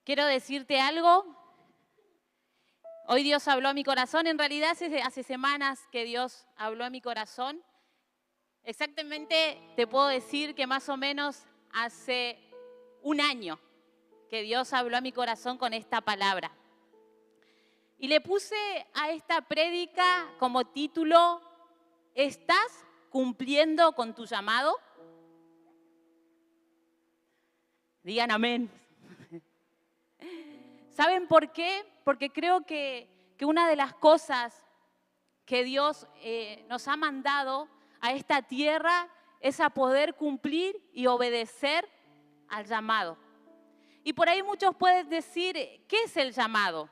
Quiero decirte algo. Hoy Dios habló a mi corazón. En realidad hace semanas que Dios habló a mi corazón. Exactamente te puedo decir que más o menos hace un año que Dios habló a mi corazón con esta palabra. Y le puse a esta prédica como título: ¿estás cumpliendo con tu llamado? Digan amén. ¿Saben por qué? Porque creo que una de las cosas que Dios nos ha mandado a esta tierra es a poder cumplir y obedecer al llamado. Y por ahí muchos pueden decir, ¿qué es el llamado?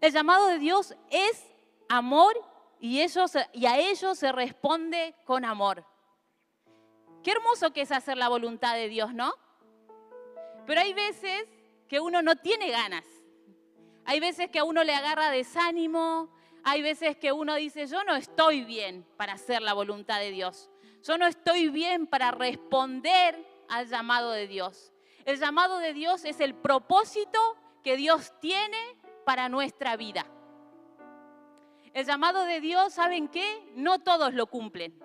El llamado de Dios es amor y a ellos se responde con amor. Qué hermoso que es hacer la voluntad de Dios, ¿no? Pero hay veces que uno no tiene ganas. Hay veces que a uno le agarra desánimo. Hay veces que uno dice, yo no estoy bien para hacer la voluntad de Dios. Yo no estoy bien para responder al llamado de Dios. El llamado de Dios es el propósito que Dios tiene para nuestra vida. El llamado de Dios, ¿saben qué? No todos lo cumplen.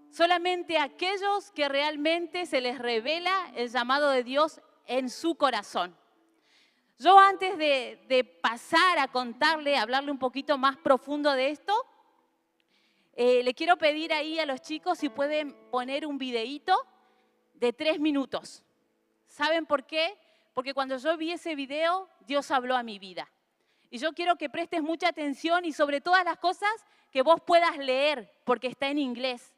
Solamente aquellos que realmente se les revela el llamado de Dios en su corazón. Yo antes de pasar a contarle, a hablarle un poquito más profundo de esto, le quiero pedir ahí a los chicos si pueden poner un videíto de 3 minutos. ¿Saben por qué? Porque cuando yo vi ese video, Dios habló a mi vida. Y yo quiero que prestes mucha atención y sobre todas las cosas que vos puedas leer, porque está en inglés.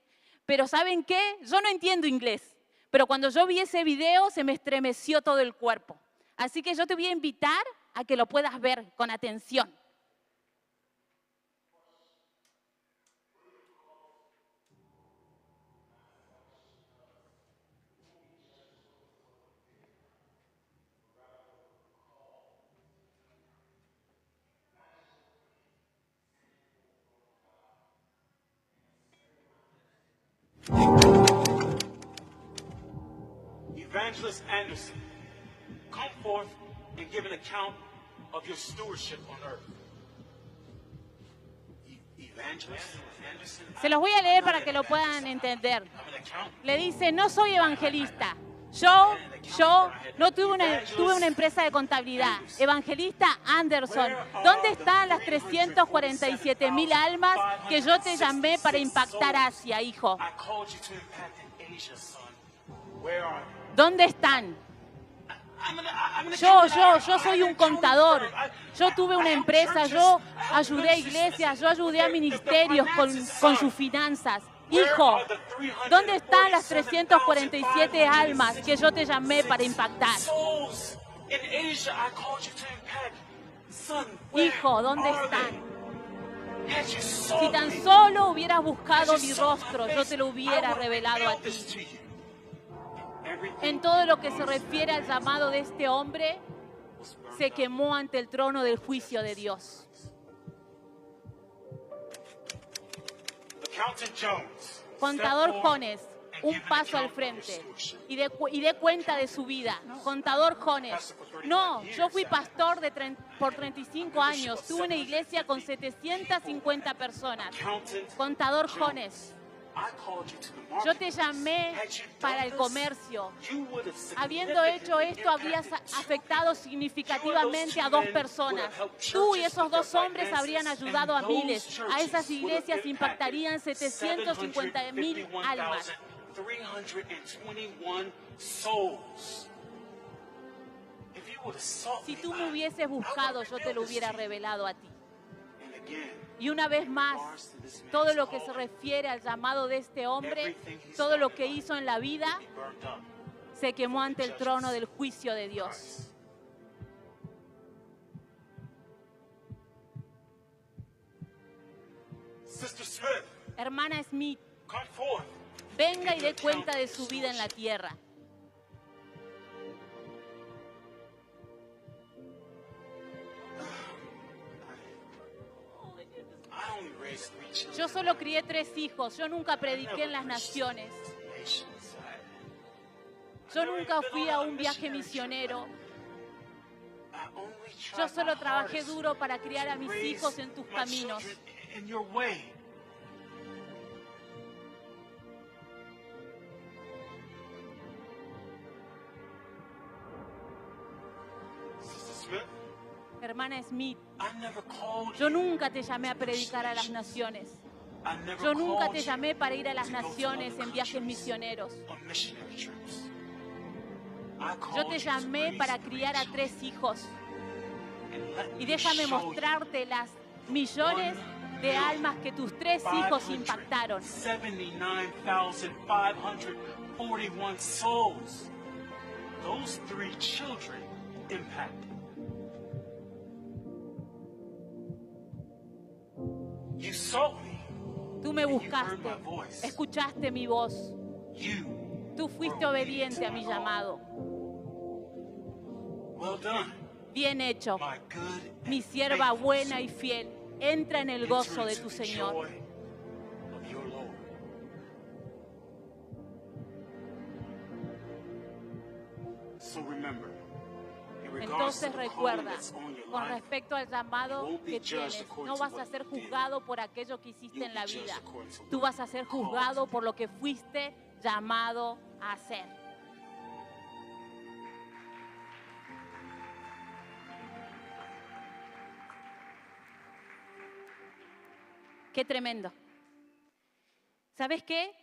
Pero ¿saben qué? Yo no entiendo inglés, pero cuando yo vi ese video se me estremeció todo el cuerpo. Así que yo te voy a invitar a que lo puedas ver con atención. Evangelist Anderson, come forth and give an account of your stewardship on earth. Evangelist Anderson. Se los voy a leer para que lo puedan entender. Le dice, no soy evangelista. Yo no tuve una empresa de contabilidad. Evangelista Anderson, ¿dónde están las 347,000 almas que yo te llamé para impactar Asia, hijo? ¿Dónde están? Yo soy un contador. Yo tuve una empresa, yo ayudé a iglesias, yo ayudé a ministerios con sus finanzas. Hijo, ¿dónde están las 347 almas que yo te llamé para impactar? Hijo, ¿dónde están? Si tan solo hubieras buscado mi rostro, yo te lo hubiera revelado a ti. En todo lo que se refiere al llamado de este hombre, se quemó ante el trono del juicio de Dios. Contador Jones, un paso al frente y dé cuenta de su vida. Contador Jones, no, yo fui pastor por 35 años, tuve una iglesia con 750 personas. Contador Jones, yo te llamé para el comercio. Habiendo hecho esto, habrías afectado significativamente a 2 personas. Tú y esos 2 hombres habrían ayudado a miles. A esas iglesias impactarían 750,000 almas. Si tú me hubieses buscado, yo te lo hubiera revelado a ti. Y una vez más, todo lo que se refiere al llamado de este hombre, todo lo que hizo en la vida, se quemó ante el trono del juicio de Dios. Hermana Smith, venga y dé cuenta de su vida en la tierra. Yo solo crié 3 hijos, yo nunca prediqué en las naciones. Yo nunca fui a un viaje misionero. Yo solo trabajé duro para criar a mis hijos en tus caminos. In your way. Sister Smith, Hermana Smith, I never called yo you. nunca te llamé a predicar a las naciones. I never Yo nunca called te you llamé para ir a las to go to naciones other en viajes countries misioneros. on missionary trips. I Yo called te you to llamé raise para three criar a children. 3 hijos. And let Y me déjame show you mostrarte las millones de almas que tus 3 hijos impactaron. 579,541 souls. Those 3 children impacted. You sought me. Tú me buscaste, escuchaste mi voz. You. Tú fuiste obediente a mi llamado. Well done, Bien hecho, my good and mi sierva faithful buena y servant. fiel. Entra en el Enter gozo de into tu the Señor. joy of your Lord. So remember, in regards to Entonces the calling recuerda, that's on your con life, respecto al llamado que tienes, no vas a ser juzgado por aquello que hiciste en la vida. Tú vas a ser juzgado por lo que fuiste llamado a hacer. Qué tremendo. ¿Sabes qué?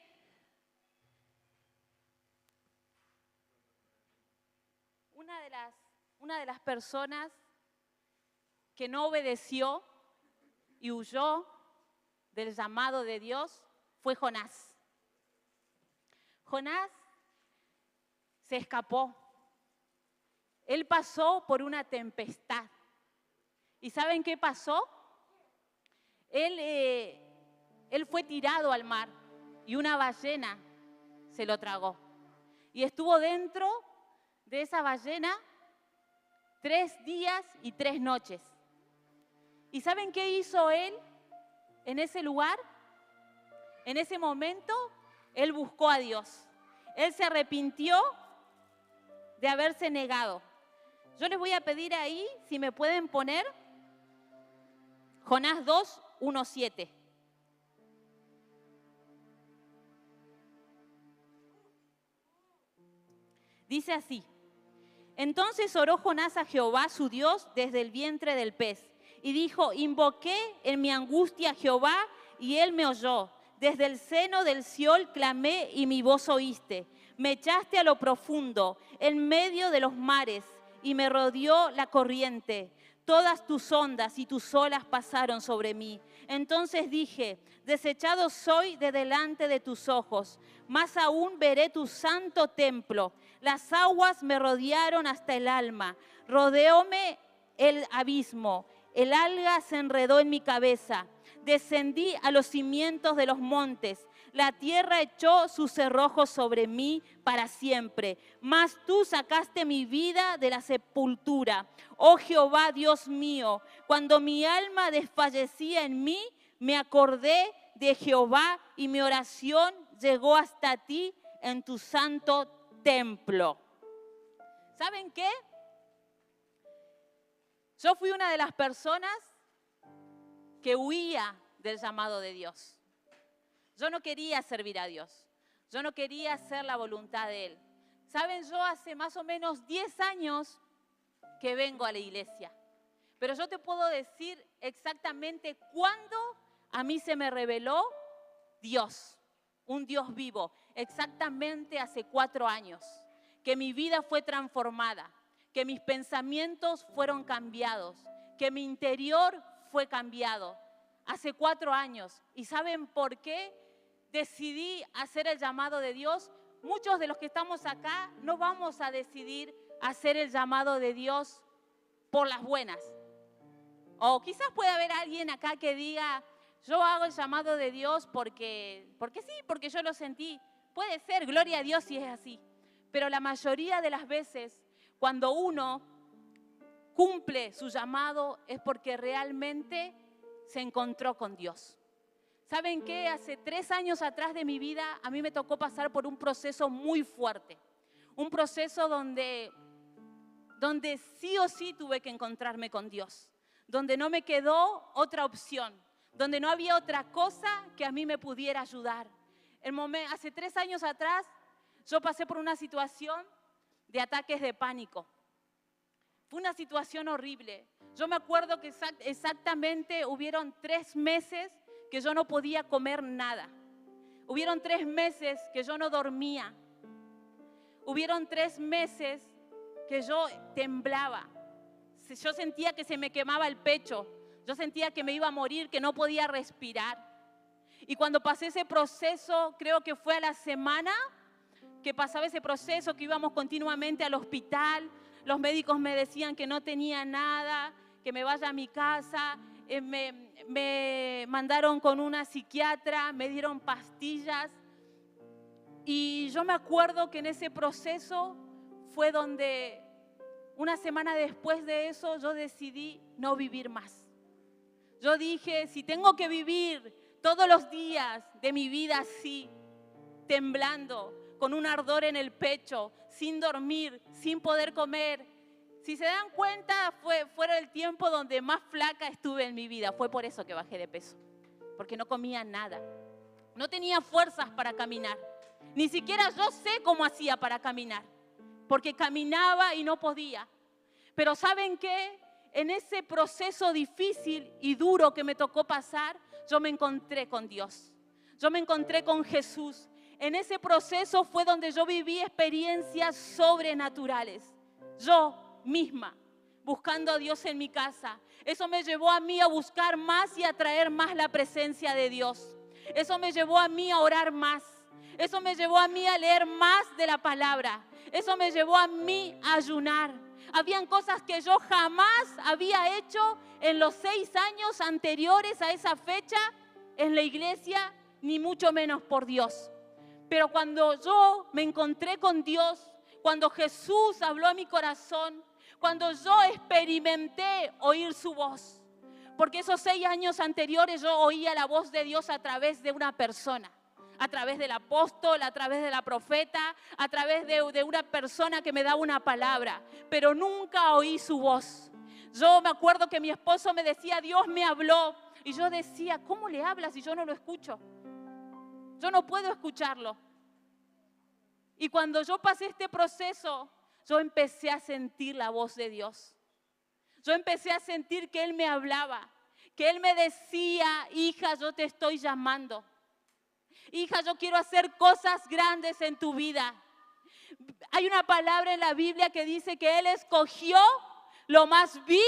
Una de las personas que no obedeció y huyó del llamado de Dios fue Jonás. Jonás se escapó. Él pasó por una tempestad. ¿Y saben qué pasó? Él fue tirado al mar y una ballena se lo tragó. Y estuvo dentro de esa ballena 3 días y 3 noches. ¿Y saben qué hizo él en ese lugar? En ese momento, él buscó a Dios. Él se arrepintió de haberse negado. Yo les voy a pedir ahí, si me pueden poner, Jonás 2, 1, 7. Dice así: entonces oró Jonás a Jehová su Dios desde el vientre del pez y dijo: invoqué en mi angustia a Jehová y él me oyó. Desde el seno del Siol clamé y mi voz oíste. Me echaste a lo profundo, en medio de los mares, y me rodeó la corriente. Todas tus ondas y tus olas pasaron sobre mí. Entonces dije: desechado soy de delante de tus ojos, más aún veré tu santo templo. Las aguas me rodearon hasta el alma, rodeóme el abismo, el alga se enredó en mi cabeza. Descendí a los cimientos de los montes, la tierra echó sus cerrojos sobre mí para siempre. Mas tú sacaste mi vida de la sepultura. Oh Jehová, Dios mío, cuando mi alma desfallecía en mí, me acordé de Jehová y mi oración llegó hasta ti en tu santo templo. ¿Saben qué? Yo fui una de las personas que huía del llamado de Dios. Yo no quería servir a Dios. Yo no quería hacer la voluntad de Él. ¿Saben? Yo hace más o menos 10 años que vengo a la iglesia. Pero yo te puedo decir exactamente cuándo a mí se me reveló Dios, un Dios vivo. Exactamente hace 4 años, que mi vida fue transformada, que mis pensamientos fueron cambiados, que mi interior fue cambiado. Hace 4 años. ¿Y saben por qué decidí hacer el llamado de Dios? Muchos de los que estamos acá no vamos a decidir hacer el llamado de Dios por las buenas. O quizás pueda haber alguien acá que diga: yo hago el llamado de Dios porque sí, porque yo lo sentí. Puede ser, gloria a Dios si es así. Pero la mayoría de las veces, cuando uno cumple su llamado, es porque realmente se encontró con Dios. ¿Saben qué? Hace 3 años atrás de mi vida, a mí me tocó pasar por un proceso muy fuerte. Un proceso donde donde sí o sí tuve que encontrarme con Dios, donde no me quedó otra opción, donde no había otra cosa que a mí me pudiera ayudar. Hace 3 años atrás, yo pasé por una situación de ataques de pánico. Fue una situación horrible. Yo me acuerdo que exactamente hubieron 3 meses que yo no podía comer nada. Hubieron 3 meses que yo no dormía. Hubieron 3 meses que yo temblaba. Yo sentía que se me quemaba el pecho. Yo sentía que me iba a morir, que no podía respirar. Y cuando pasé ese proceso, creo que fue a la semana que pasaba ese proceso, que íbamos continuamente al hospital. Los médicos me decían que no tenía nada, que me vaya a mi casa. Me mandaron con una psiquiatra, me dieron pastillas. Y yo me acuerdo que en ese proceso fue donde una semana después de eso yo decidí no vivir más. Yo dije, si tengo que vivir todos los días de mi vida así, temblando, con un ardor en el pecho, sin dormir, sin poder comer. Si se dan cuenta, fuera el tiempo donde más flaca estuve en mi vida. Fue por eso que bajé de peso, porque no comía nada. No tenía fuerzas para caminar. Ni siquiera yo sé cómo hacía para caminar, porque caminaba y no podía. Pero ¿saben qué? En ese proceso difícil y duro que me tocó pasar, yo me encontré con Dios. Yo me encontré con Jesús. En ese proceso fue donde yo viví experiencias sobrenaturales. Yo misma, buscando a Dios en mi casa. Eso me llevó a mí a buscar más y a traer más la presencia de Dios. Eso me llevó a mí a orar más. Eso me llevó a mí a leer más de la palabra. Eso me llevó a mí a ayunar. Habían cosas que yo jamás había hecho en los 6 años anteriores a esa fecha en la iglesia, ni mucho menos por Dios. Pero cuando yo me encontré con Dios, cuando Jesús habló a mi corazón, cuando yo experimenté oír su voz, porque esos 6 años anteriores yo oía la voz de Dios a través de una persona, a través del apóstol, a través de la profeta, a través de una persona que me daba una palabra, pero nunca oí su voz. Yo me acuerdo que mi esposo me decía, Dios me habló, y yo decía, ¿cómo le hablas si yo no lo escucho? Yo no puedo escucharlo. Y cuando yo pasé este proceso, yo empecé a sentir la voz de Dios. Yo empecé a sentir que Él me hablaba, que Él me decía, hija, yo te estoy llamando. Hija, yo quiero hacer cosas grandes en tu vida. Hay una palabra en la Biblia que dice que Él escogió lo más vil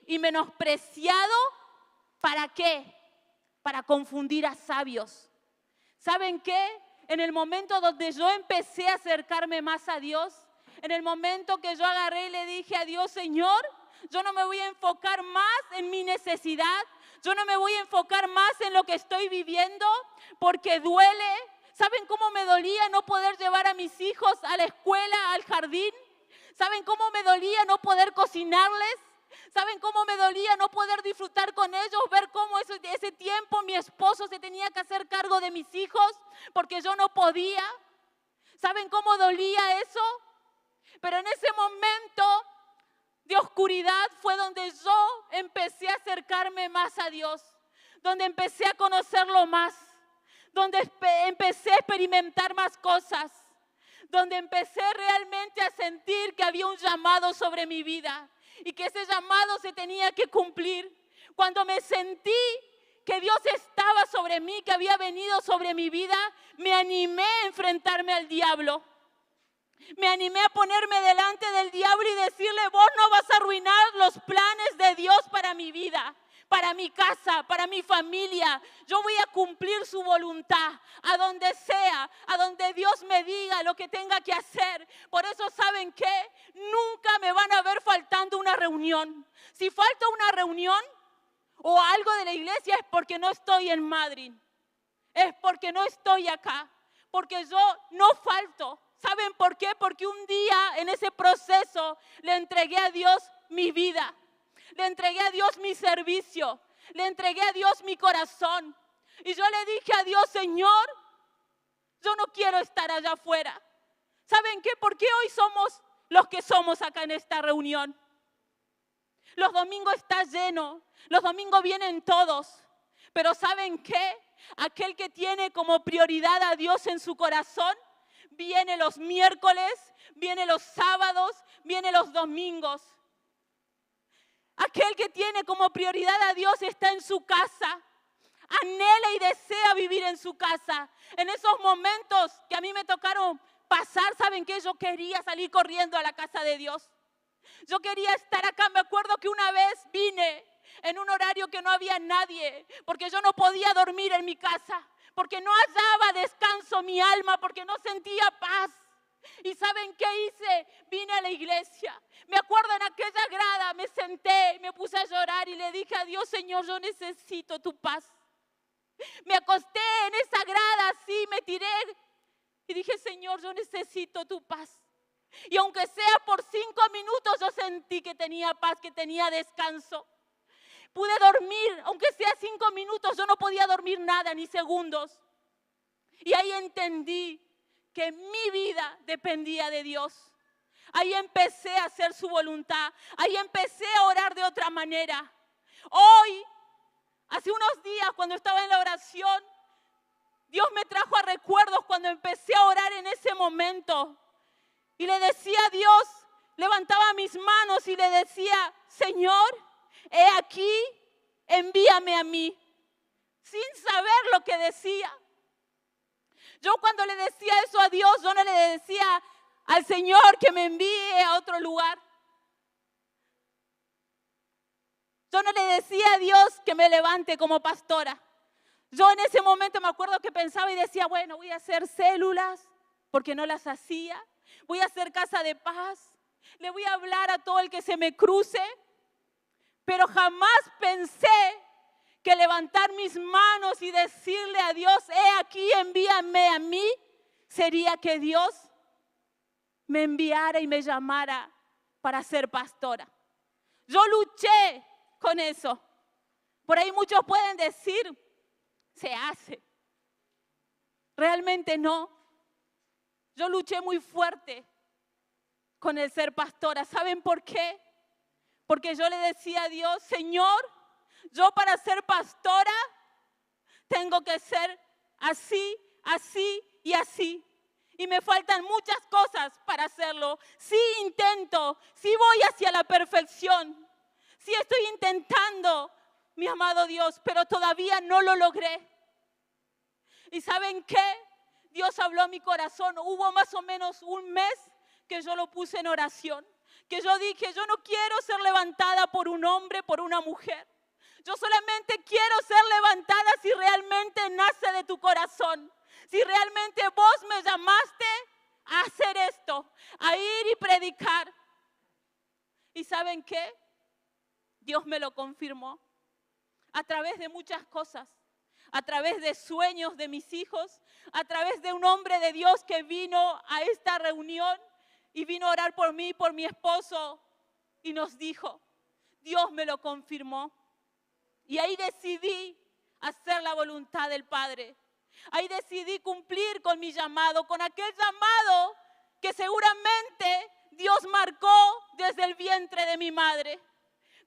y menospreciado. ¿Para qué? Para confundir a sabios. ¿Saben qué? En el momento donde yo empecé a acercarme más a Dios, en el momento que yo agarré y le dije a Dios, Señor, yo no me voy a enfocar más en mi necesidad, yo no me voy a enfocar más en lo que estoy viviendo, porque duele. ¿Saben cómo me dolía no poder llevar a mis hijos a la escuela, al jardín? ¿Saben cómo me dolía no poder cocinarles? ¿Saben cómo me dolía no poder disfrutar con ellos? Ver cómo ese tiempo mi esposo se tenía que hacer cargo de mis hijos porque yo no podía. ¿Saben cómo dolía eso? Pero en ese momento de oscuridad fue donde yo empecé a acercarme más a Dios, donde empecé a conocerlo más, donde empecé a experimentar más cosas, donde empecé realmente a sentir que había un llamado sobre mi vida y que ese llamado se tenía que cumplir. Cuando me sentí que Dios estaba sobre mí, que había venido sobre mi vida, me animé a enfrentarme al diablo. Me animé a ponerme delante del diablo y decirle, vos no vas a arruinar los planes de Dios para mi vida, para mi casa, para mi familia. Yo voy a cumplir su voluntad, a donde sea, a donde Dios me diga lo que tenga que hacer. Por eso, ¿saben qué? Nunca me van a ver faltando una reunión. Si falta una reunión o algo de la iglesia es porque no estoy en Madrid. Es porque no estoy acá, porque yo no falto. ¿Saben por qué? Porque un día en ese proceso le entregué a Dios mi vida, le entregué a Dios mi servicio, le entregué a Dios mi corazón. Y yo le dije a Dios, Señor, yo no quiero estar allá afuera. ¿Saben qué? ¿Por qué hoy somos los que somos acá en esta reunión. Los domingos está lleno, los domingos vienen todos, pero ¿saben qué? Aquel que tiene como prioridad a Dios en su corazón, viene los miércoles, viene los sábados, viene los domingos. Aquel que tiene como prioridad a Dios está en su casa, anhela y desea vivir en su casa. En esos momentos que a mí me tocaron pasar, ¿saben qué? Yo quería salir corriendo a la casa de Dios. Yo quería estar acá. Me acuerdo que una vez vine en un horario que no había nadie, porque yo no podía dormir en mi casa, porque no hallaba descanso mi alma, porque no sentía paz. ¿Y saben qué hice? Vine a la iglesia. Me acuerdo en aquella grada, me senté, me puse a llorar y le dije a Dios, Señor, yo necesito tu paz. Me acosté en esa grada así, me tiré y dije, Señor, yo necesito tu paz. Y aunque sea por 5 minutos, yo sentí que tenía paz, que tenía descanso. Pude dormir, aunque sea 5 minutos, yo no podía dormir nada, ni segundos. Y ahí entendí que mi vida dependía de Dios. Ahí empecé a hacer su voluntad. Ahí empecé a orar de otra manera. Hoy, hace unos días, cuando estaba en la oración, Dios me trajo a recuerdos cuando empecé a orar en ese momento. Y le decía a Dios, levantaba mis manos y le decía, Señor, he aquí, envíame a mí. Sin saber lo que decía. Yo cuando le decía eso a Dios, yo no le decía al Señor que me envíe a otro lugar. Yo no le decía a Dios que me levante como pastora. Yo en ese momento me acuerdo que pensaba y decía, bueno, voy a hacer células, porque no las hacía. Voy a hacer casa de paz. Le voy a hablar a todo el que se me cruce. Pero jamás pensé que levantar mis manos y decirle a Dios, he aquí, envíame a mí, sería que Dios me enviara y me llamara para ser pastora. Yo luché con eso. Por ahí muchos pueden decir, se hace. Realmente no. Yo luché muy fuerte con el ser pastora. ¿Saben por qué? Porque yo le decía a Dios, Señor, yo para ser pastora tengo que ser así, así y así. Y me faltan muchas cosas para hacerlo. Sí intento, sí voy hacia la perfección. Sí estoy intentando, mi amado Dios, pero todavía no lo logré. ¿Y saben qué? Dios habló a mi corazón. Hubo más o menos un mes que yo lo puse en oración. Que yo dije, yo no quiero ser levantada por un hombre, por una mujer. Yo solamente quiero ser levantada si realmente nace de tu corazón. Si realmente vos me llamaste a hacer esto, a ir y predicar. ¿Y saben qué? Dios me lo confirmó. A través de muchas cosas. A través de sueños de mis hijos. A través de un hombre de Dios que vino a esta reunión. Y vino a orar por mí, por mi esposo, y nos dijo, Dios me lo confirmó. Y ahí decidí hacer la voluntad del Padre. Ahí decidí cumplir con mi llamado, con aquel llamado que seguramente Dios marcó desde el vientre de mi madre.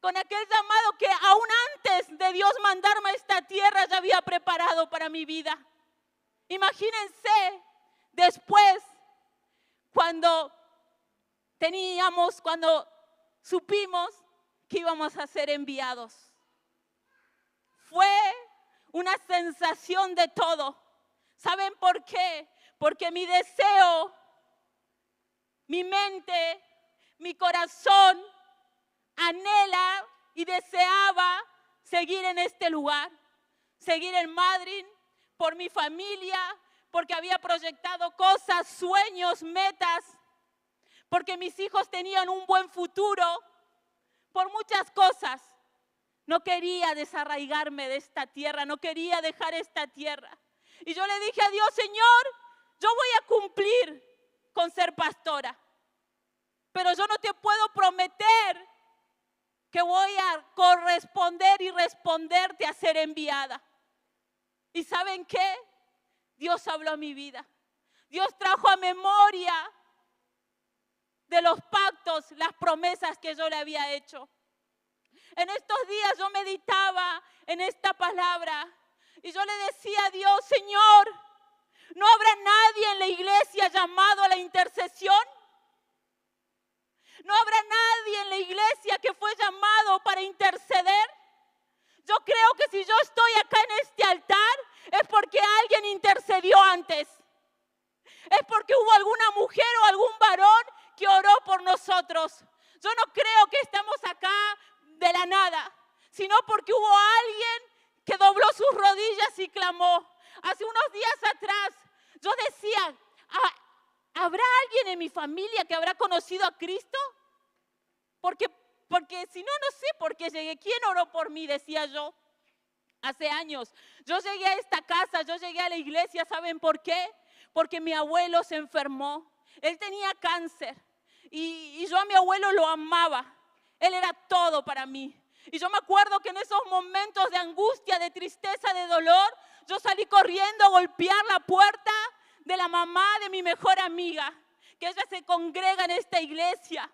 Con aquel llamado que aún antes de Dios mandarme a esta tierra ya había preparado para mi vida. Imagínense después cuando supimos que íbamos a ser enviados. Fue una sensación de todo. ¿Saben por qué? Porque mi deseo, mi mente, mi corazón anhela y deseaba seguir en este lugar. Seguir en Madrid por mi familia, porque había proyectado cosas, sueños, metas. Porque mis hijos tenían un buen futuro, por muchas cosas. No quería desarraigarme de esta tierra, no quería dejar esta tierra. Y yo le dije a Dios, Señor, yo voy a cumplir con ser pastora. Pero yo no te puedo prometer que voy a corresponder y responderte a ser enviada. ¿Y saben qué? Dios habló a mi vida. Dios trajo a memoria de los pactos, las promesas que yo le había hecho. En estos días yo meditaba en esta palabra y yo le decía a Dios, Señor, ¿no habrá nadie en la iglesia llamado a la intercesión? ¿No habrá nadie en la iglesia que fue llamado para interceder? Yo creo que si yo estoy acá en este altar es porque alguien intercedió antes. Es porque hubo alguna mujer o algún varón que oró por nosotros. Yo no creo que estamos acá de la nada, sino porque hubo alguien que dobló sus rodillas y clamó. Hace unos días atrás yo decía, ¿habrá alguien en mi familia que habrá conocido a Cristo? Porque si no, no sé por qué llegué. ¿Quién oró por mí? Decía yo. Hace años. Yo llegué a esta casa, yo llegué a la iglesia. ¿Saben por qué? Porque mi abuelo se enfermó. Él tenía cáncer. Y yo a mi abuelo lo amaba. Él era todo para mí. Y yo me acuerdo que en esos momentos de angustia, de tristeza, de dolor, yo salí corriendo a golpear la puerta de la mamá de mi mejor amiga, que ella se congrega en esta iglesia.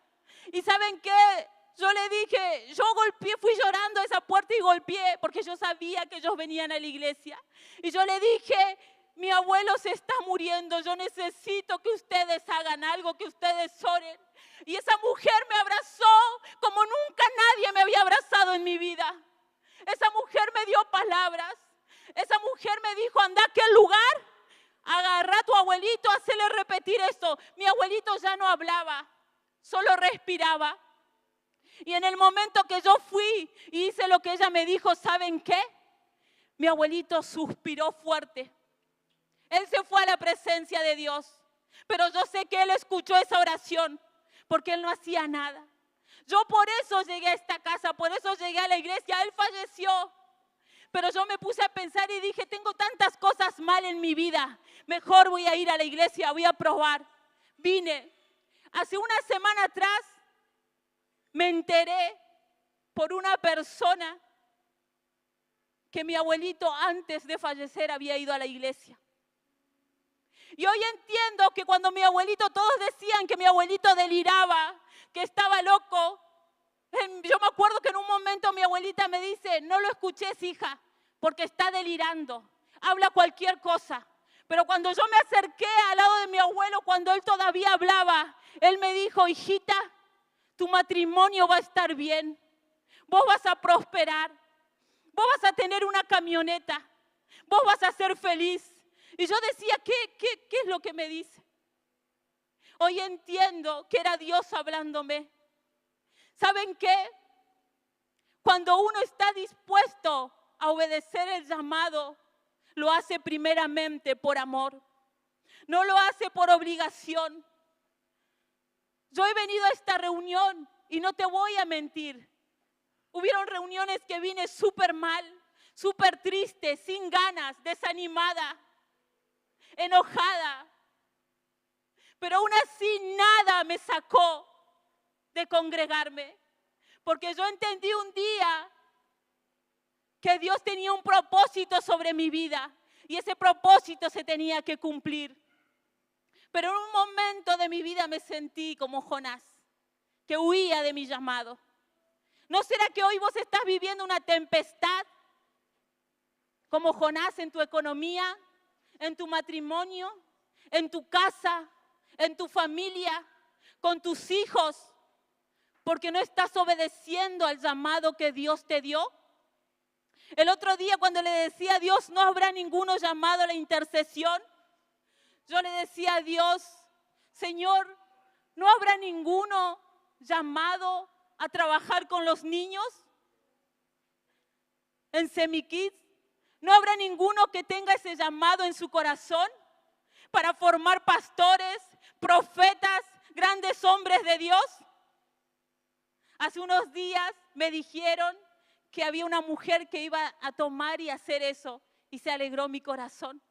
Y ¿saben qué? Yo le dije, yo golpeé, fui llorando a esa puerta y golpeé, porque yo sabía que ellos venían a la iglesia. Y yo le dije, mi abuelo se está muriendo, yo necesito que ustedes hagan algo, que ustedes oren. Y esa mujer me abrazó como nunca nadie me había abrazado en mi vida. Esa mujer me dio palabras. Esa mujer me dijo, anda a aquel lugar, agarra a tu abuelito, hacele repetir esto. Mi abuelito ya no hablaba, solo respiraba. Y en el momento que yo fui y hice lo que ella me dijo, ¿saben qué? Mi abuelito suspiró fuerte. Él se fue a la presencia de Dios. Pero yo sé que él escuchó esa oración porque él no hacía nada. Yo por eso llegué a esta casa, por eso llegué a la iglesia. Él falleció. Pero yo me puse a pensar y dije, tengo tantas cosas mal en mi vida. Mejor voy a ir a la iglesia, voy a probar. Vine. Hace una semana atrás me enteré por una persona que mi abuelito antes de fallecer había ido a la iglesia. Y hoy entiendo que cuando mi abuelito, todos decían que mi abuelito deliraba, que estaba loco. Yo me acuerdo que en un momento mi abuelita me dice, no lo escuches, hija, porque está delirando, habla cualquier cosa. Pero cuando yo me acerqué al lado de mi abuelo, cuando él todavía hablaba, él me dijo, hijita, tu matrimonio va a estar bien, vos vas a prosperar, vos vas a tener una camioneta, vos vas a ser feliz. Y yo decía, ¿qué es lo que me dice? Hoy entiendo que era Dios hablándome. ¿Saben qué? Cuando uno está dispuesto a obedecer el llamado, lo hace primeramente por amor. No lo hace por obligación. Yo he venido a esta reunión y no te voy a mentir. Hubieron reuniones que vine súper mal, súper triste, sin ganas, desanimada, enojada. Pero aún así nada me sacó de congregarme. Porque yo entendí un día que Dios tenía un propósito sobre mi vida. Y ese propósito se tenía que cumplir. Pero en un momento de mi vida me sentí como Jonás, que huía de mi llamado. ¿No será que hoy vos estás viviendo una tempestad como Jonás en tu economía, en tu matrimonio, en tu casa, en tu familia, con tus hijos, porque no estás obedeciendo al llamado que Dios te dio? El otro día cuando le decía a Dios, no habrá ninguno llamado a la intercesión, yo le decía a Dios, Señor, ¿no habrá ninguno llamado a trabajar con los niños en Semikids? ¿No habrá ninguno que tenga ese llamado en su corazón para formar pastores, profetas, grandes hombres de Dios? Hace unos días me dijeron que había una mujer que iba a tomar y hacer eso y se alegró mi corazón.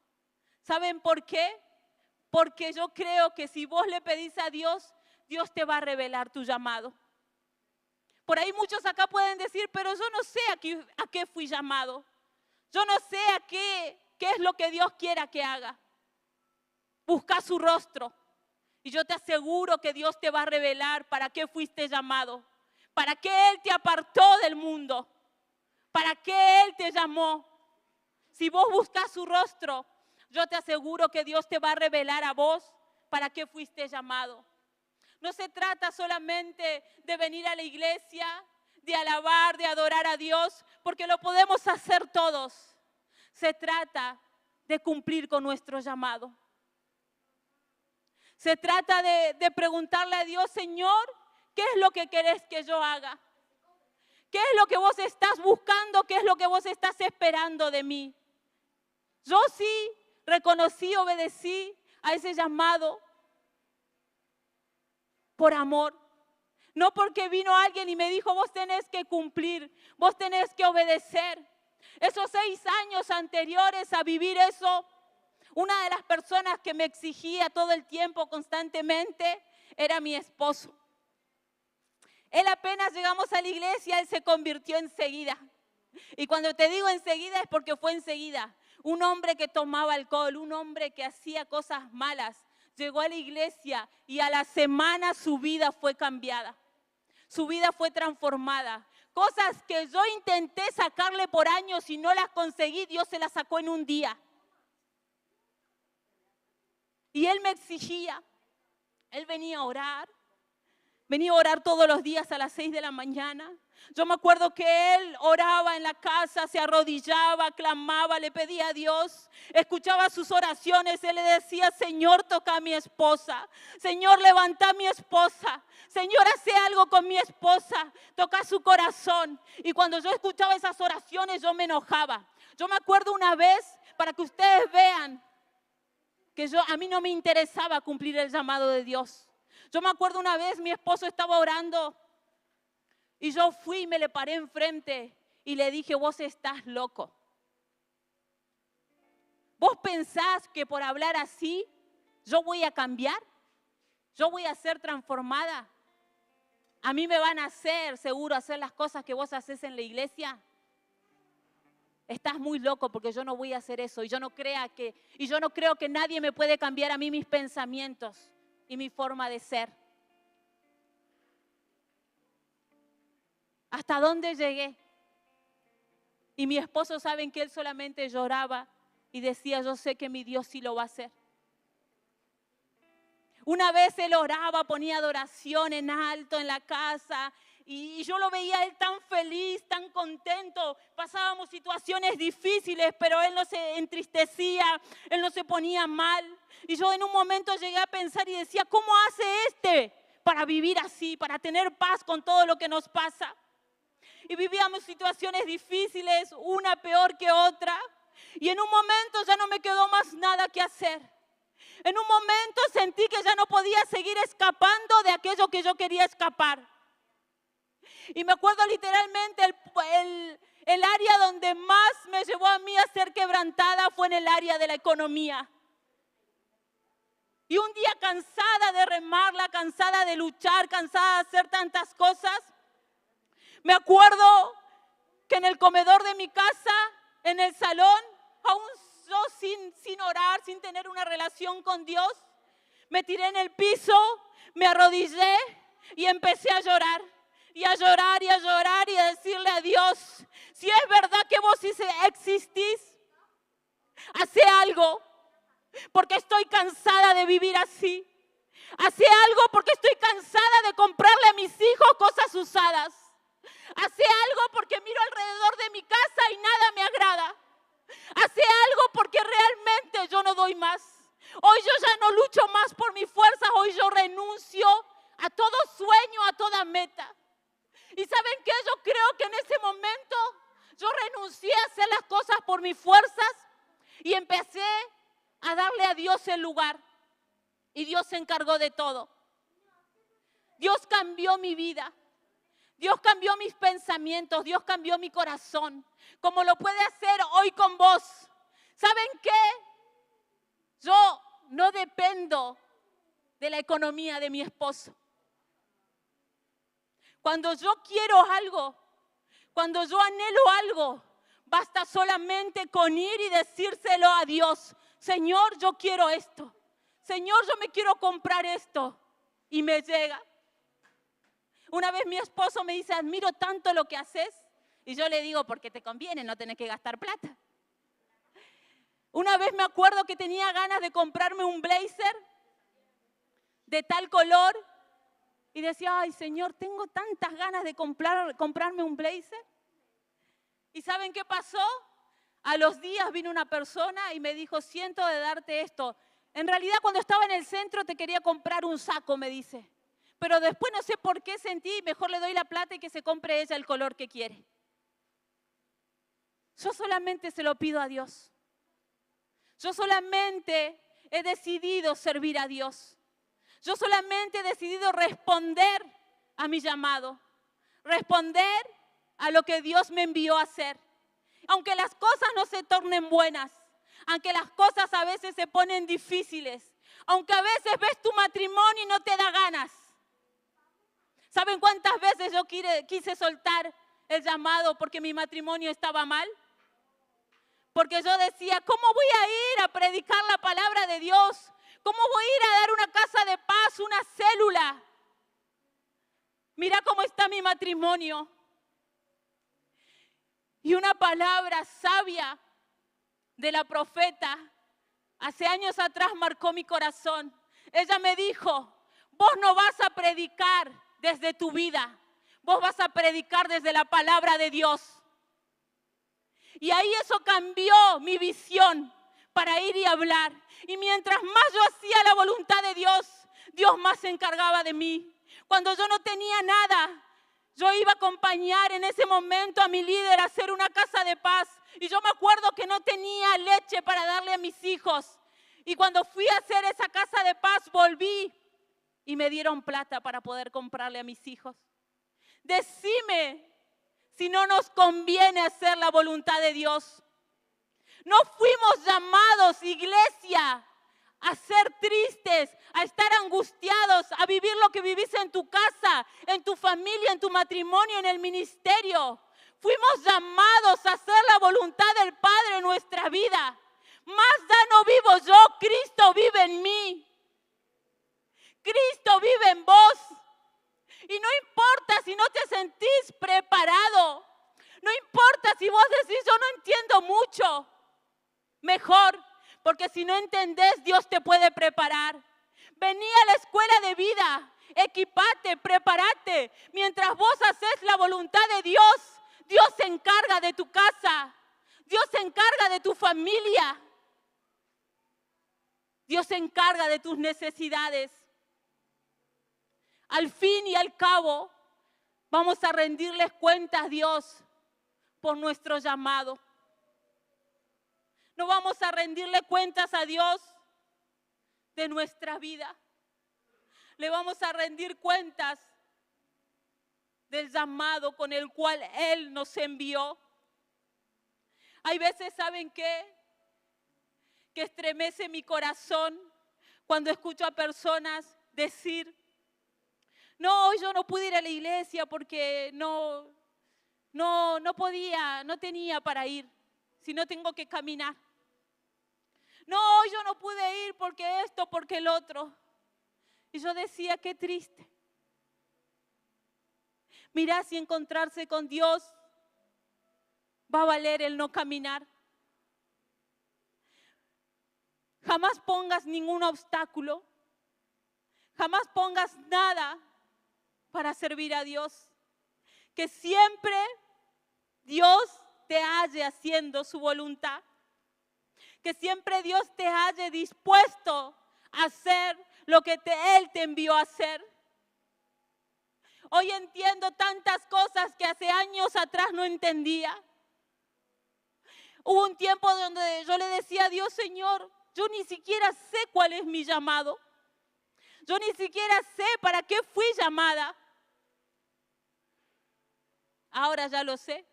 ¿Saben por qué? Porque yo creo que si vos le pedís a Dios, Dios te va a revelar tu llamado. Por ahí muchos acá pueden decir, pero yo no sé a qué fui llamado. Yo no sé a qué es lo que Dios quiera que haga. Busca su rostro Y yo te aseguro que Dios te va a revelar para qué fuiste llamado, para qué Él te apartó del mundo, para qué Él te llamó. Si vos buscas su rostro, yo te aseguro que Dios te va a revelar a vos para qué fuiste llamado. No se trata solamente de venir a la iglesia, de alabar, de adorar a Dios, porque lo podemos hacer todos. Se trata de cumplir con nuestro llamado. Se trata de preguntarle a Dios, Señor, ¿qué es lo que querés que yo haga? ¿Qué es lo que vos estás buscando? ¿Qué es lo que vos estás esperando de mí? Yo sí reconocí, obedecí a ese llamado por amor. No porque vino alguien y me dijo, vos tenés que cumplir, vos tenés que obedecer. Esos 6 años anteriores a vivir eso, una de las personas que me exigía todo el tiempo, constantemente, era mi esposo. Él apenas llegamos a la iglesia, él se convirtió enseguida. Y cuando te digo enseguida es porque fue enseguida. Un hombre que tomaba alcohol, un hombre que hacía cosas malas, llegó a la iglesia y a la semana su vida fue cambiada. Su vida fue transformada. Cosas que yo intenté sacarle por años y no las conseguí, Dios se las sacó en un día. Y él me exigía. Él venía a orar todos los días a las 6 de la mañana. Yo me acuerdo que él oraba en la casa, se arrodillaba, clamaba, le pedía a Dios, escuchaba sus oraciones. Él le decía, Señor, toca a mi esposa. Señor, levanta a mi esposa. Señor, hace algo con mi esposa. Toca su corazón. Y cuando yo escuchaba esas oraciones, yo me enojaba. Yo me acuerdo una vez, para que ustedes vean, que a mí no me interesaba cumplir el llamado de Dios. Yo me acuerdo una vez, mi esposo estaba orando y yo fui y me le paré enfrente y le dije, vos estás loco. ¿Vos pensás que por hablar así yo voy a cambiar? ¿Yo voy a ser transformada? ¿A mí me van a hacer, seguro, hacer las cosas que vos haces en la iglesia? Estás muy loco porque yo no voy a hacer eso y yo no creo que nadie me puede cambiar a mí mis pensamientos y mi forma de ser. ¿Hasta dónde llegué? Y mi esposo, saben que él solamente lloraba y decía, yo sé que mi Dios sí lo va a hacer. Una vez él oraba, ponía adoración en alto en la casa y yo lo veía a él tan feliz, tan contento. Pasábamos situaciones difíciles, pero él no se entristecía, él no se ponía mal. Y yo en un momento llegué a pensar y decía, ¿cómo hace para vivir así, para tener paz con todo lo que nos pasa? Y vivíamos situaciones difíciles, una peor que otra. Y en un momento ya no me quedó más nada que hacer. En un momento sentí que ya no podía seguir escapando de aquello que yo quería escapar. Y me acuerdo literalmente el área donde más me llevó a mí a ser quebrantada fue en el área de la economía. Y un día cansada de remarla, cansada de luchar, cansada de hacer tantas cosas, me acuerdo que en el comedor de mi casa, en el salón, aún yo sin orar, sin tener una relación con Dios, me tiré en el piso, me arrodillé y empecé a llorar. Y a llorar y a llorar y a decirle a Dios, si es verdad que vos existís, hace algo, porque estoy cansada de vivir así. Hace algo porque estoy cansada de comprarle a mis hijos cosas usadas. Hace algo porque miro alrededor de mi casa y nada me agrada. Hace algo porque realmente yo no doy más. Hoy yo ya no lucho más por mis fuerzas, hoy yo renuncio a todo sueño, a toda meta. Y ¿saben qué? Yo creo que en ese momento yo renuncié a hacer las cosas por mis fuerzas y empecé a darle a Dios el lugar. Y Dios se encargó de todo. Dios cambió mi vida. Dios cambió mis pensamientos. Dios cambió mi corazón. Como lo puede hacer hoy con vos. ¿Saben qué? Yo no dependo de la economía de mi esposo. Cuando yo quiero algo, cuando yo anhelo algo, basta solamente con ir y decírselo a Dios. Señor, yo quiero esto. Señor, yo me quiero comprar esto. Y me llega. Una vez mi esposo me dice, admiro tanto lo que haces. Y yo le digo, porque te conviene, no tenés que gastar plata. Una vez me acuerdo que tenía ganas de comprarme un blazer de tal color. Y decía, ay Señor, tengo tantas ganas de comprarme un blazer. ¿Y saben qué pasó? A los días vino una persona y me dijo, siento de darte esto. En realidad cuando estaba en el centro te quería comprar un saco, me dice. Pero después no sé por qué sentí, mejor le doy la plata y que se compre ella el color que quiere. Yo solamente se lo pido a Dios. Yo solamente he decidido servir a Dios. Yo solamente he decidido responder a mi llamado. Responder a lo que Dios me envió a hacer. Aunque las cosas no se tornen buenas, aunque las cosas a veces se ponen difíciles, aunque a veces ves tu matrimonio y no te da ganas. ¿Saben cuántas veces yo quise soltar el llamado porque mi matrimonio estaba mal? Porque yo decía, ¿cómo voy a ir a predicar la palabra de Dios? ¿Cómo voy a ir a dar una casa de paz, una célula? Mira cómo está mi matrimonio. Y una palabra sabia de la profeta hace años atrás marcó mi corazón. Ella me dijo, vos no vas a predicar desde tu vida, vos vas a predicar desde la palabra de Dios. Y ahí eso cambió mi visión para ir y hablar. Y mientras más yo hacía la voluntad de Dios, Dios más se encargaba de mí. Cuando yo no tenía nada, yo iba a acompañar en ese momento a mi líder a hacer una casa de paz. Y yo me acuerdo que no tenía leche para darle a mis hijos. Y cuando fui a hacer esa casa de paz, volví y me dieron plata para poder comprarle a mis hijos. Decime si no nos conviene hacer la voluntad de Dios. No fuimos llamados, iglesia, a ser tristes, a estar angustiados, a vivir lo que vivís en tu casa, en tu familia, en tu matrimonio, en el ministerio. Fuimos llamados a hacer la voluntad del Padre en nuestra vida. Más ya no vivo yo, Cristo vive en mí. Cristo vive en vos. Y no importa si no te sentís preparado. No importa si vos decís, yo no entiendo mucho. Mejor, porque si no entendés, Dios te puede preparar. Vení a la escuela de vida, equipate, prepárate. Mientras vos haces la voluntad de Dios, Dios se encarga de tu casa. Dios se encarga de tu familia. Dios se encarga de tus necesidades. Al fin y al cabo, vamos a rendirles cuentas a Dios por nuestro llamado. No vamos a rendirle cuentas a Dios de nuestra vida. Le vamos a rendir cuentas del llamado con el cual Él nos envió. Hay veces, ¿saben qué? Que estremece mi corazón cuando escucho a personas decir, no, hoy yo no pude ir a la iglesia porque no podía, no tenía para ir, si no tengo que caminar. No, hoy yo no pude ir porque esto, porque el otro. Y yo decía, qué triste. Mirá, si encontrarse con Dios va a valer el no caminar. Jamás pongas ningún obstáculo. Jamás pongas nada para servir a Dios. Que siempre Dios te halle haciendo su voluntad. Que siempre Dios te halle dispuesto a hacer lo que Él te envió a hacer. Hoy entiendo tantas cosas que hace años atrás no entendía. Hubo un tiempo donde yo le decía a Dios, Señor, yo ni siquiera sé cuál es mi llamado. Yo ni siquiera sé para qué fui llamada. Ahora ya lo sé.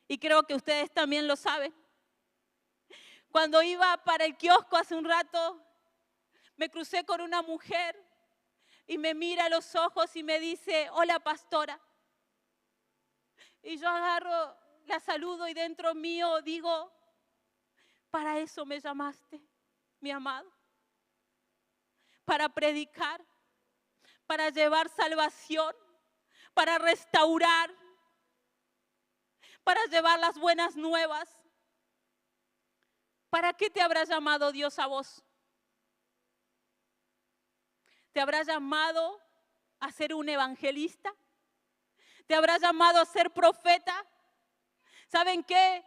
Y creo que ustedes también lo saben. Cuando iba para el kiosco hace un rato, me crucé con una mujer y me mira a los ojos y me dice, hola pastora. Y yo agarro, la saludo y dentro mío digo, para eso me llamaste, mi amado. para predicar, para llevar salvación, para restaurar, para llevar las buenas nuevas. ¿Para qué te habrá llamado Dios a vos? ¿Te habrá llamado a ser un evangelista? ¿Te habrá llamado a ser profeta? ¿Saben qué?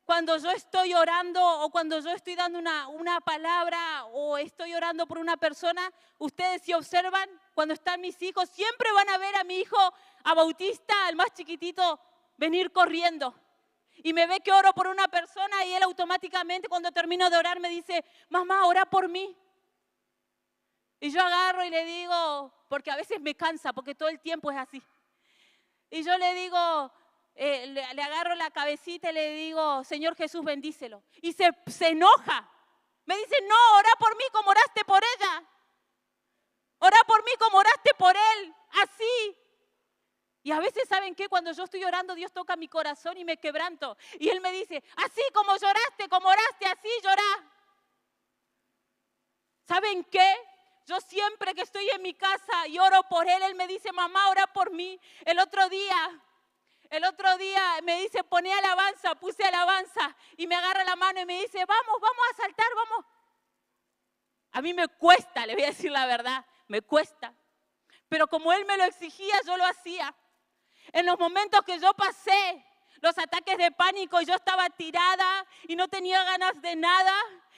Cuando yo estoy orando o cuando yo estoy dando una palabra o estoy orando por una persona, ustedes si observan, cuando están mis hijos, siempre van a ver a mi hijo, a Bautista, el más chiquitito, venir corriendo. Y me ve que oro por una persona y él automáticamente cuando termino de orar me dice, mamá, ora por mí. Y yo agarro y le digo, porque a veces me cansa, porque todo el tiempo es así. Y yo le digo, le agarro la cabecita y le digo, Señor Jesús, bendícelo. Y se enoja. Me dice, no, ora por mí como oraste por ella. Ora por mí como oraste por él. Así. Y a veces, ¿saben qué? Cuando yo estoy orando, Dios toca mi corazón y me quebranto. Y Él me dice, así como lloraste, como oraste, así llorá. ¿Saben qué? Yo siempre que estoy en mi casa y oro por Él, Él me dice, mamá, ora por mí. El otro día me dice, poné alabanza, puse alabanza. Y me agarra la mano y me dice, vamos a saltar, vamos. A mí me cuesta, le voy a decir la verdad, me cuesta. Pero como Él me lo exigía, yo lo hacía. En los momentos que yo pasé los ataques de pánico y yo estaba tirada y no tenía ganas de nada,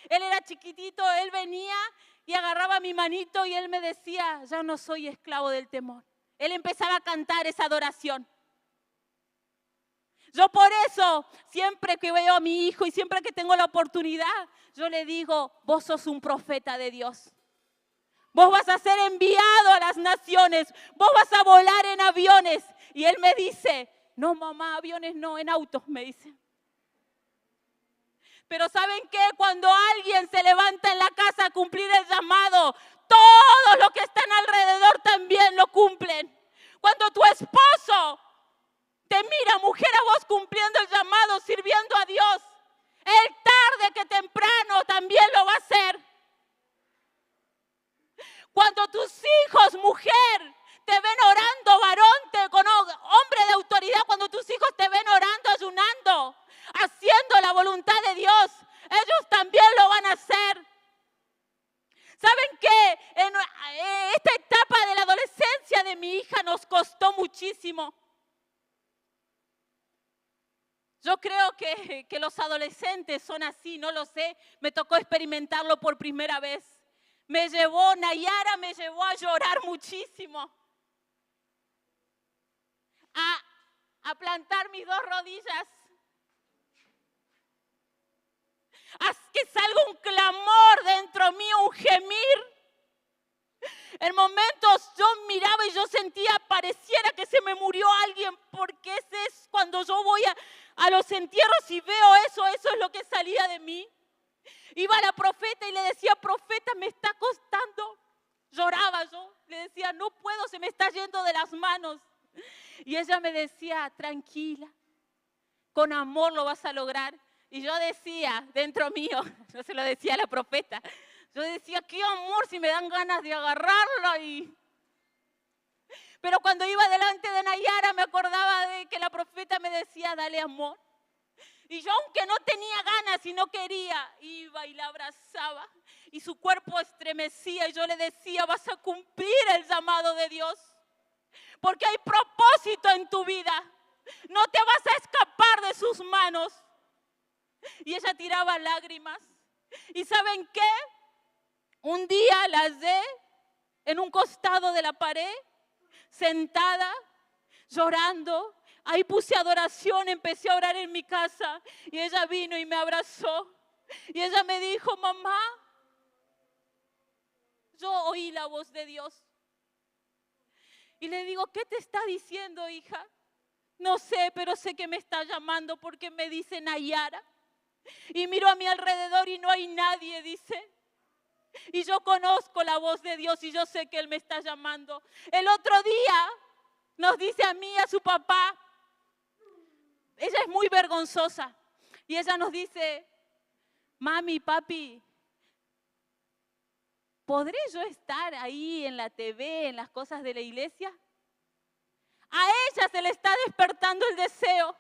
Él era chiquitito, Él venía y agarraba mi manito y Él me decía, ya no soy esclavo del temor. Él empezaba a cantar esa adoración. Yo por eso, siempre que veo a mi hijo y siempre que tengo la oportunidad, yo le digo, vos sos un profeta de Dios. Vos vas a ser enviado a las naciones, vos vas a volar en aviones. Y él me dice, no mamá, aviones no, en autos, me dice. Pero ¿saben qué? Cuando alguien se levanta en la casa a cumplir el llamado, todos los que están alrededor también lo cumplen. Cuando tu esposo te mira, mujer, a vos cumpliendo el llamado, sirviendo a Dios, él tarde que temprano también lo va a hacer. Cuando tus hijos, mujer, te ven orando, varón, con hombre de autoridad, cuando tus hijos te ven orando, ayunando, haciendo la voluntad de Dios, ellos también lo van a hacer. ¿Saben qué? En esta etapa de la adolescencia de mi hija nos costó muchísimo. Yo creo que los adolescentes son así, no lo sé, me tocó experimentarlo por primera vez. Nayara me llevó a llorar muchísimo. A plantar mis dos rodillas. Haz que salga un clamor dentro mío, un gemir. En momentos yo miraba y yo sentía, pareciera que se me murió alguien, porque ese es cuando yo voy a los entierros y veo eso es lo que salía de mí. Iba a la profeta y le decía, profeta, me está costando. Lloraba yo, le decía, no puedo, se me está yendo de las manos. Y ella me decía, tranquila, con amor lo vas a lograr. Y yo decía, dentro mío, yo se lo decía a la profeta, yo decía, qué amor, si me dan ganas de agarrarlo. Pero cuando iba delante de Nayara me acordaba de que la profeta me decía, dale amor. Y yo, aunque no tenía ganas y no quería, iba y la abrazaba. Y su cuerpo estremecía y yo le decía, vas a cumplir el llamado de Dios. Porque hay propósito en tu vida. No te vas a escapar de sus manos. Y ella tiraba lágrimas. ¿Y saben qué? Un día la hallé en un costado de la pared, sentada, llorando. Ahí puse adoración, empecé a orar en mi casa. Y ella vino y me abrazó. Y ella me dijo, mamá, yo oí la voz de Dios. Y le digo, ¿qué te está diciendo, hija? No sé, pero sé que me está llamando porque me dice Nayara. Y miro a mi alrededor y no hay nadie, dice. Y yo conozco la voz de Dios y yo sé que Él me está llamando. El otro día nos dice a mí y a su papá, ella es muy vergonzosa. Y ella nos dice, mami, papi, ¿podré yo estar ahí en la TV, en las cosas de la iglesia? A ella se le está despertando el deseo.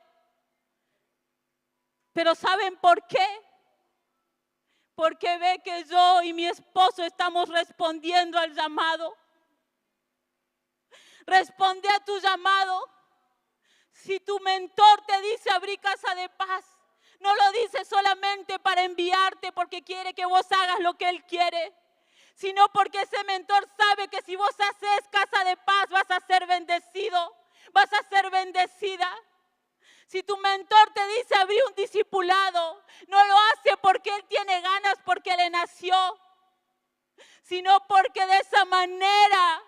Pero ¿saben por qué? Porque ve que yo y mi esposo estamos respondiendo al llamado. Responde a tu llamado. Si tu mentor te dice abrir casa de paz, no lo dice solamente para enviarte porque quiere que vos hagas lo que él quiere, sino porque ese mentor sabe que si vos haces casa de paz vas a ser bendecido, vas a ser bendecida. Si tu mentor te dice abrir un discipulado, no lo hace porque él tiene ganas, porque le nació, sino porque de esa manera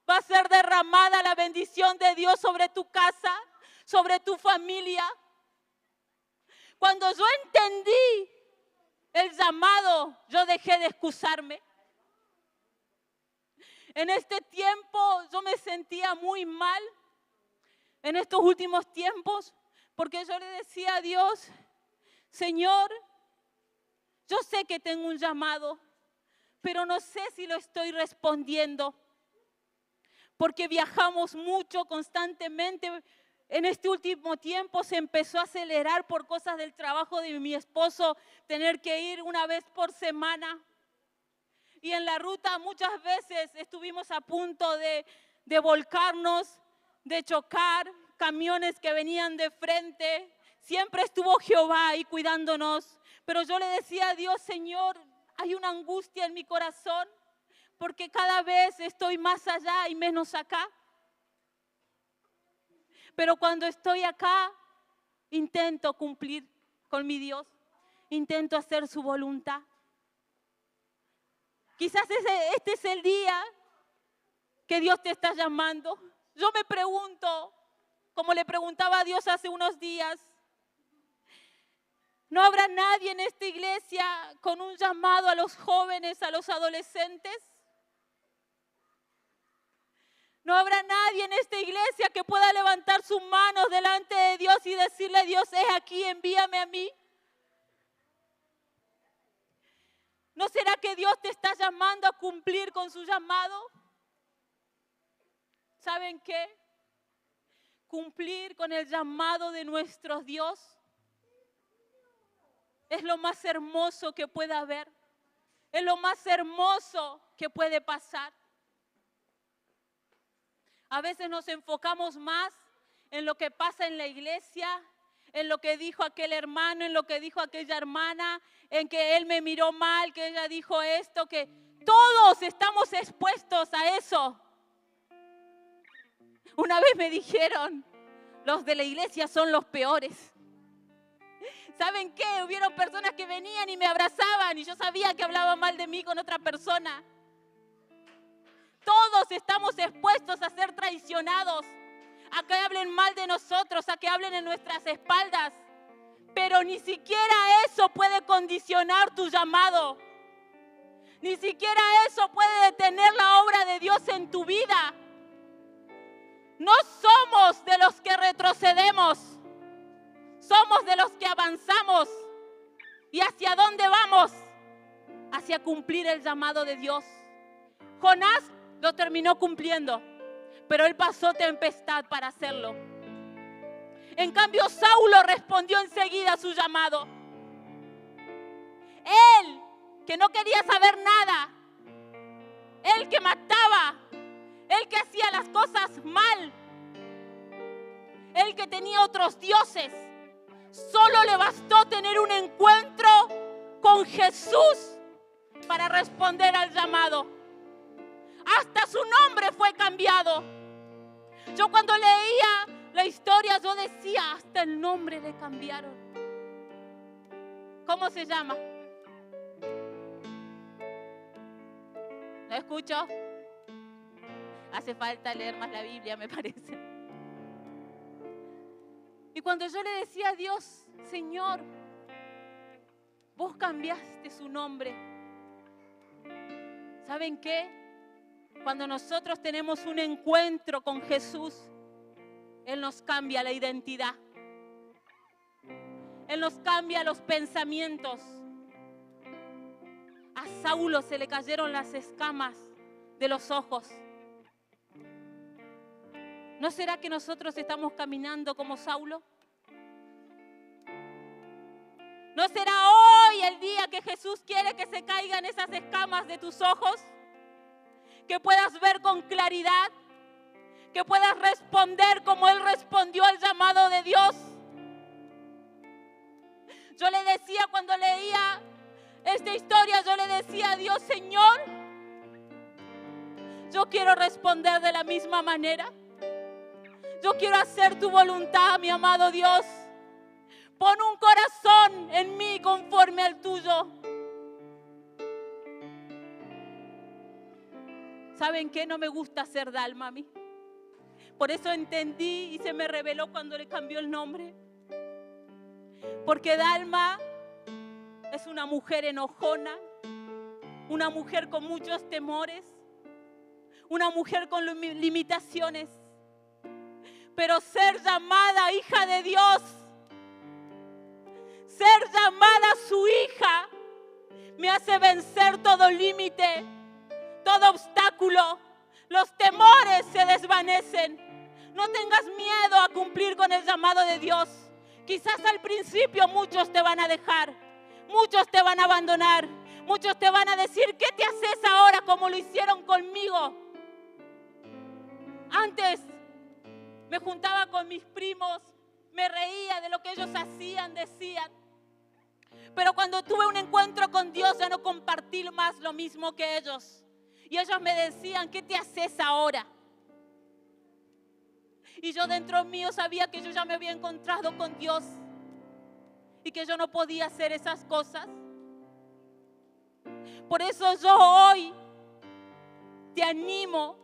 va a ser derramada la bendición de Dios sobre tu casa, sobre tu familia. Cuando yo entendí el llamado, yo dejé de excusarme. En este tiempo yo me sentía muy mal, en estos últimos tiempos, porque yo le decía a Dios, Señor, yo sé que tengo un llamado, pero no sé si lo estoy respondiendo, porque viajamos mucho constantemente. En este último tiempo se empezó a acelerar por cosas del trabajo de mi esposo, tener que ir una vez por semana. Y en la ruta muchas veces estuvimos a punto de volcarnos, de chocar, camiones que venían de frente. Siempre estuvo Jehová ahí cuidándonos. Pero yo le decía a Dios, Señor, hay una angustia en mi corazón, porque cada vez estoy más allá y menos acá. Pero cuando estoy acá, intento cumplir con mi Dios, intento hacer su voluntad. Quizás este es el día que Dios te está llamando. Yo me pregunto, como le preguntaba a Dios hace unos días, ¿no habrá nadie en esta iglesia con un llamado a los jóvenes, a los adolescentes? ¿No habrá nadie en esta iglesia que pueda levantar sus manos delante de Dios y decirle, Dios, es aquí, envíame a mí? ¿No será que Dios te está llamando a cumplir con su llamado? ¿Saben qué? Cumplir con el llamado de nuestro Dios es lo más hermoso que puede haber. Es lo más hermoso que puede pasar. A veces nos enfocamos más en lo que pasa en la iglesia, en lo que dijo aquel hermano, en lo que dijo aquella hermana, en que él me miró mal, que ella dijo esto, que todos estamos expuestos a eso. Una vez me dijeron, los de la iglesia son los peores. ¿Saben qué? Hubieron personas que venían y me abrazaban y yo sabía que hablaba mal de mí con otra persona. Todos estamos expuestos a ser traicionados, a que hablen mal de nosotros, a que hablen en nuestras espaldas. Pero ni siquiera eso puede condicionar tu llamado. Ni siquiera eso puede detener la obra de Dios en tu vida. No somos de los que retrocedemos. Somos de los que avanzamos. ¿Y hacia dónde vamos? Hacia cumplir el llamado de Dios. Jonás lo terminó cumpliendo, pero él pasó tempestad para hacerlo. En cambio, Saulo respondió enseguida a su llamado. Él, que no quería saber nada, él que mataba, él que hacía las cosas mal, él que tenía otros dioses, solo le bastó tener un encuentro con Jesús para responder al llamado. Hasta su nombre fue cambiado. Yo cuando leía la historia, yo decía, hasta el nombre le cambiaron. ¿Cómo se llama? ¿No escucho? Hace falta leer más la Biblia, me parece. Y cuando yo le decía a Dios, Señor, vos cambiaste su nombre. ¿Saben qué? Cuando nosotros tenemos un encuentro con Jesús, Él nos cambia la identidad. Él nos cambia los pensamientos. Saulo se le cayeron las escamas de los ojos. ¿No será que nosotros estamos caminando como Saulo? ¿No será hoy el día que Jesús quiere que se caigan esas escamas de tus ojos? Que puedas ver con claridad, que puedas responder como Él respondió al llamado de Dios. Yo le decía cuando leía esta historia, yo le decía a Dios, Señor, yo quiero responder de la misma manera. Yo quiero hacer tu voluntad, mi amado Dios. Pon un corazón en mí conforme al tuyo. ¿Saben qué? No me gusta ser Dalma a mí. Por eso entendí y se me reveló cuando le cambió el nombre. Porque Dalma es una mujer enojona, una mujer con muchos temores, una mujer con limitaciones. Pero ser llamada hija de Dios, ser llamada su hija, me hace vencer todo límite, todo obstáculo. Los temores se desvanecen. No tengas miedo a cumplir con el llamado de Dios. Quizás al principio muchos te van a dejar, muchos te van a abandonar, muchos te van a decir, ¿qué te haces ahora como lo hicieron conmigo? Antes me juntaba con mis primos, me reía de lo que ellos hacían, decían. Pero cuando tuve un encuentro con Dios ya no compartí más lo mismo que ellos. Y ellos me decían, ¿qué te haces ahora? Y yo dentro mío sabía que yo ya me había encontrado con Dios y que yo no podía hacer esas cosas. Por eso yo hoy te animo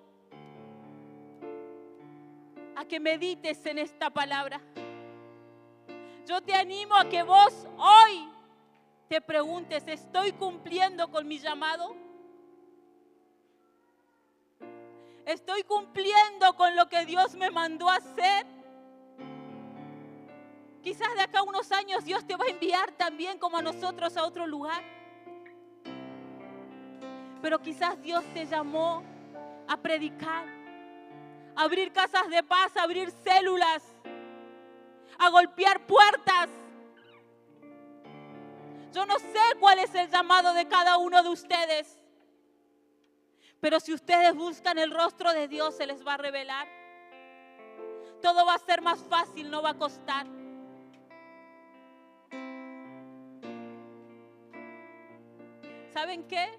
a que medites en esta palabra. Yo te animo a que vos hoy te preguntes, ¿estoy cumpliendo con mi llamado? ¿Estoy cumpliendo con lo que Dios me mandó a hacer? Quizás de acá a unos años Dios te va a enviar también como a nosotros a otro lugar. Pero quizás Dios te llamó a predicar, a abrir casas de paz, a abrir células, a golpear puertas. Yo no sé cuál es el llamado de cada uno de ustedes. Pero si ustedes buscan el rostro de Dios, se les va a revelar. Todo va a ser más fácil, no va a costar. ¿Saben qué?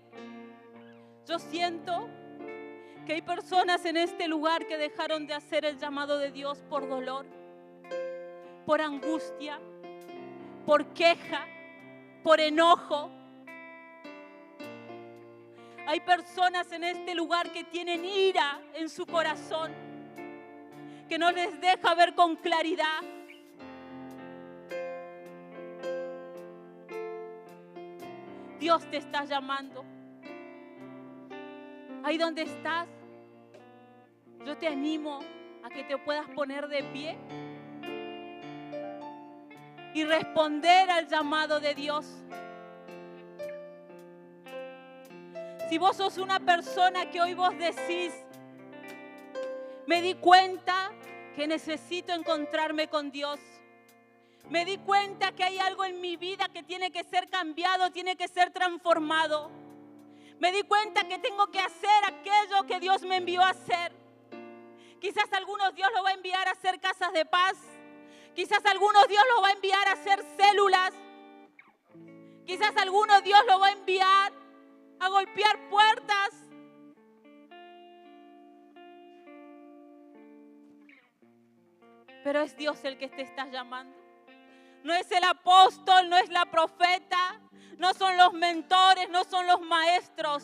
Yo siento que hay personas en este lugar que dejaron de hacer el llamado de Dios por dolor, por angustia, por queja, por enojo. Hay personas en este lugar que tienen ira en su corazón, que no les deja ver con claridad. Dios te está llamando. Ahí donde estás, yo te animo a que te puedas poner de pie y responder al llamado de Dios. Si vos sos una persona que hoy vos decís, me di cuenta que necesito encontrarme con Dios. Me di cuenta que hay algo en mi vida que tiene que ser cambiado, tiene que ser transformado. Me di cuenta que tengo que hacer aquello que Dios me envió a hacer. Quizás algunos Dios lo va a enviar a hacer casas de paz. Quizás algunos Dios lo va a enviar a hacer células. Quizás algunos Dios lo va a enviar a golpear puertas. Pero es Dios el que te está llamando. No es el apóstol, no es la profeta, no son los mentores, no son los maestros.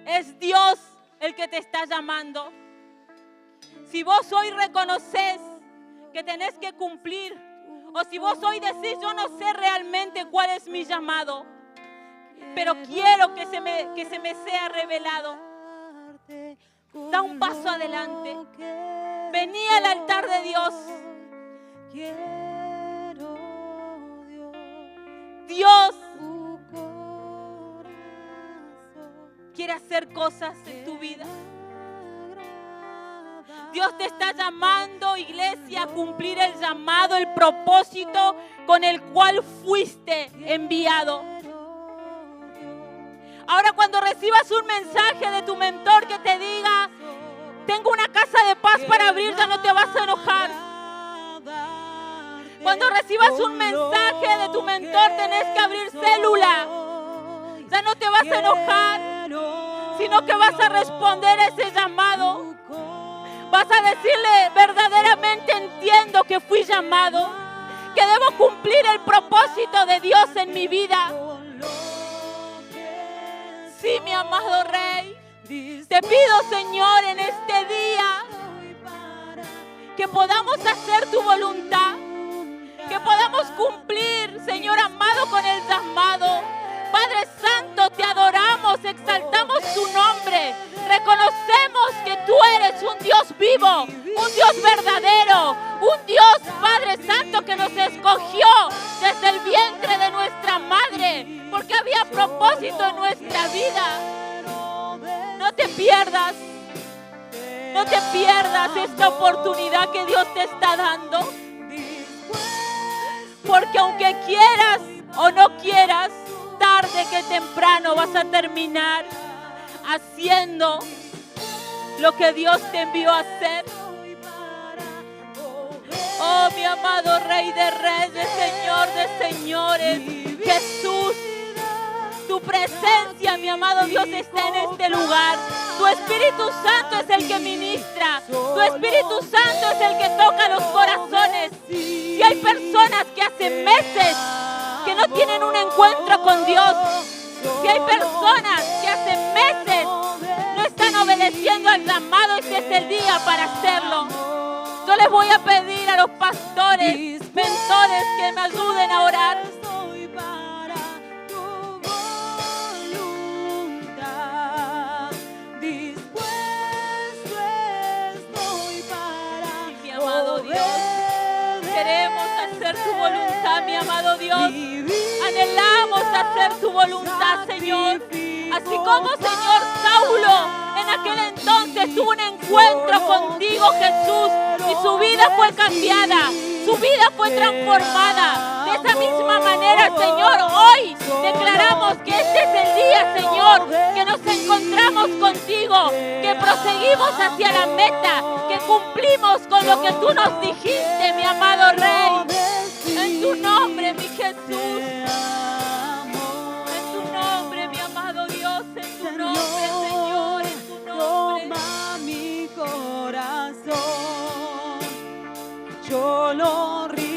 Es Dios el que te está llamando. Si vos hoy reconoces que tenés que cumplir, o si vos hoy decís, yo no sé realmente cuál es mi llamado, pero quiero que se me sea revelado, da un paso adelante. Vení al altar de Dios. Dios quiere hacer cosas en tu vida. Dios te está llamando, iglesia, a cumplir el llamado, el propósito con el cual fuiste enviado. Ahora, cuando recibas un mensaje de tu mentor que te diga, tengo una casa de paz para abrir, ya no te vas a enojar. Cuando recibas un mensaje de tu mentor, tenés que abrir célula. Ya no te vas a enojar, sino que vas a responder a ese llamado. Vas a decirle, verdaderamente entiendo que fui llamado, que debo cumplir el propósito de Dios en mi vida. Sí, mi amado Rey, te pido, Señor, en este día, que podamos hacer tu voluntad, que podamos cumplir, Señor amado, con el llamado. Padre Santo, te adoramos, exaltamos tu nombre, reconocemos que tú eres un Dios vivo, un Dios verdadero, un Dios, Padre Santo, que nos escogió desde el vientre de nuestra madre, porque había propósito en nuestra vida. No te pierdas esta oportunidad que Dios te está dando, porque aunque quieras o no quieras, tarde que temprano vas a terminar haciendo lo que Dios te envió a hacer. Oh, mi amado Rey de Reyes, Señor de Señores, Jesús, tu presencia, mi amado Dios, está en este lugar. Tu Espíritu Santo es el que ministra, tu Espíritu Santo es el que toca los corazones. Si hay personas que hace meses que no tienen un encuentro con Dios, si hay personas que hace meses no están obedeciendo al llamado, este es el día para hacerlo. Yo les voy a pedir a los pastores, mentores, que me ayuden a orar. Mi amado Dios, queremos hacer tu voluntad, mi amado Dios. Anhelamos hacer tu voluntad, Señor. Así como, Señor, Saulo en aquel entonces tuvo un encuentro contigo, Jesús, y su vida fue cambiada, su vida fue transformada. De esa misma manera, Señor, hoy declaramos que este es el día, Señor, que nos encontramos contigo, que proseguimos hacia la meta, que cumplimos con lo que tú nos dijiste, mi amado Rey. En tu nombre, mi Jesús. En tu nombre, mi amado Dios. En tu nombre, Señor. En tu nombre. Toma mi corazón, yo lo rindo.